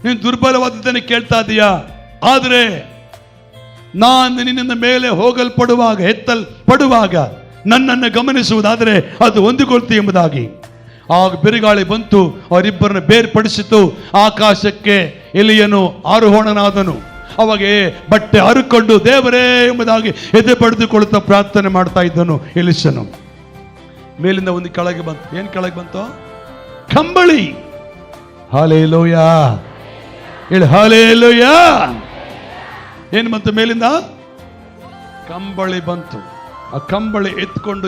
ನೀನು ದುರ್ಬಲವಾದದ್ದನ್ನು ಕೇಳ್ತಾ ಇದೀಯಾ, ಆದರೆ ನಾನು ನಿನ್ನ ಮೇಲೆ ಹೋಗಲ್ಪಡುವಾಗ, ಎತ್ತಲ್ಪಡುವಾಗ ನನ್ನನ್ನು ಗಮನಿಸುವುದಾದರೆ ಅದು ಹೊಂದಿಕೊಳ್ತಿ ಎಂಬುದಾಗಿ. ಆಗ ಬಿರುಗಾಳಿ ಬಂತು, ಅವರಿಬ್ಬರನ್ನು ಬೇರ್ಪಡಿಸಿತು. ಆಕಾಶಕ್ಕೆ ಎಲಿಯನು ಆರೋಹಣನಾದನು. ಅವಾಗ ಬಟ್ಟೆ ಹರಿಕೊಂಡು ದೇವರೇ ಎಂಬುದಾಗಿ ಎದೆ ಪಡೆದುಕೊಳ್ಳುತ್ತಾ ಪ್ರಾರ್ಥನೆ ಮಾಡ್ತಾ ಇದ್ದನು ಎಲಿಷನು. ಮೇಲಿಂದ ಒಂದು ಕೆಳಗೆ ಬಂತು. ಏನ್ ಕೆಳಗೆ ಬಂತು? ಕಂಬಳಿ. ಹಾಲೆಲೂಯಾ ಹೇಳಿ, ಹಾಲೆಲೂಯಾ. ಏನ್ ಬಂತು? ಮೇಲಿಂದ ಕಂಬಳಿ ಬಂತು. ಆ ಕಂಬಳಿ ಎತ್ಕೊಂಡು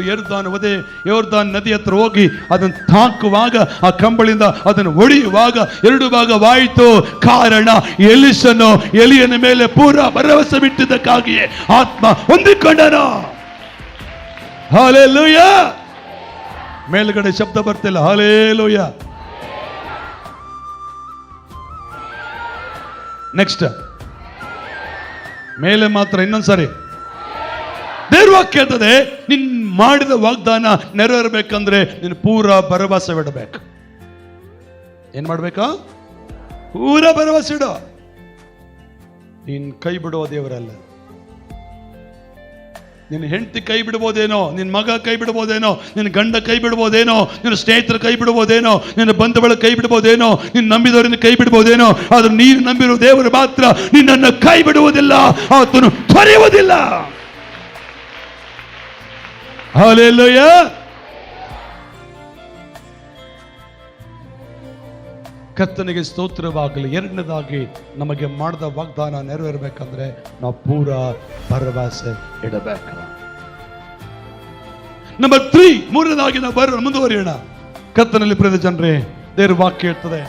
ಯೋರ್ದಾನ್ ನದಿ ಹತ್ರ ಹೋಗಿ ಅದನ್ನು ತಾಕುವಾಗ, ಆ ಕಂಬಳಿಯಿಂದ ಅದನ್ನು ಒಡೆಯುವಾಗ 2 ಭಾಗವಾಯಿತು. ಕಾರಣ ಎಲಿಷನು ಎಲಿಯನ ಮೇಲೆ ಪೂರಾ ಭರವಸೆ ಬಿಟ್ಟಿದ್ದಕ್ಕಾಗಿಯೇ ಆತ್ಮ ಹೊಂದಿಕೊಂಡನು. ಹಾಲೆಲೂಯಾ. ಮೇಲ್ಗಡೆ ಶಬ್ದ ಬರ್ತಿಲ್ಲ. ಹಾಲೆಲೂಯಾ. ನೆಕ್ಸ್ಟ್ ಮೇಲೆ ಮಾತ್ರ ಇನ್ನೊಂದ್ಸರಿ ದೇವ್ರ ವಾಕ್ಯ ಹೇಳ್ತದೆ, ನೀನ್ ಮಾಡಿದ ವಾಗ್ದಾನ ನೆರವೇರಬೇಕಂದ್ರೆ ನೀನು ಪೂರಾ ಭರವಸೆ ಬಿಡಬೇಕು. ಏನ್ ಮಾಡ್ಬೇಕಾ? ಪೂರಾ ಭರವಸೆ ಇಡು. ನೀನ್ ಕೈ ಬಿಡುವ ದೇವರಲ್ಲ. ನಿನ್ನ ಹೆಂಡತಿ ಕೈ ಬಿಡ್ಬೋದೇನೋ, ನಿನ್ನ ಮಗ ಕೈ ಬಿಡ್ಬೋದೇನೋ, ನಿನ್ನ ಗಂಡ ಕೈ ಬಿಡ್ಬೋದೇನೋ, ನಿನ್ನ ಸ್ನೇಹಿತರು ಕೈ ಬಿಡ್ಬೋದೇನೋ, ನಿನ್ನ ಬಂಧುಗಳು ಕೈ ಬಿಡ್ಬೋದೇನೋ, ನಿನ್ನ ನಂಬಿದವರನ್ನು ಕೈ ಬಿಡ್ಬೋದೇನೋ, ಆದ್ರೆ ನೀನು ನಂಬಿರುವ ದೇವರು ಮಾತ್ರ ನಿನ್ನನ್ನು ಕೈ ಬಿಡುವುದಿಲ್ಲ, ಆತನು ತೊರೆಯುವುದಿಲ್ಲ. ಹಲ್ಲೆಲೂಯಾ. ಕರ್ತನಿಗೆ ಸ್ತೋತ್ರವಾಗಲಿ. ಎರಡನೇದಾಗಿ ನಮಗೆ ಮಾಡಿದ ವಾಗ್ದಾನ ನೆರವೇರಬೇಕಂದ್ರೆ ನಾವು ಪೂರಾ ಭರವಸೆ ಇಡಬೇಕು. ನಂಬರ್ 3, ಮೂರನೇದಾಗಿ ನಾವು ಮುಂದುವರಿಯೋಣ. ಕರ್ತನಲ್ಲಿ ಪ್ರಿಯ ಜನರೇ, ದೇವರ ವಾಕ್ಯ ಇರ್ತದೆ.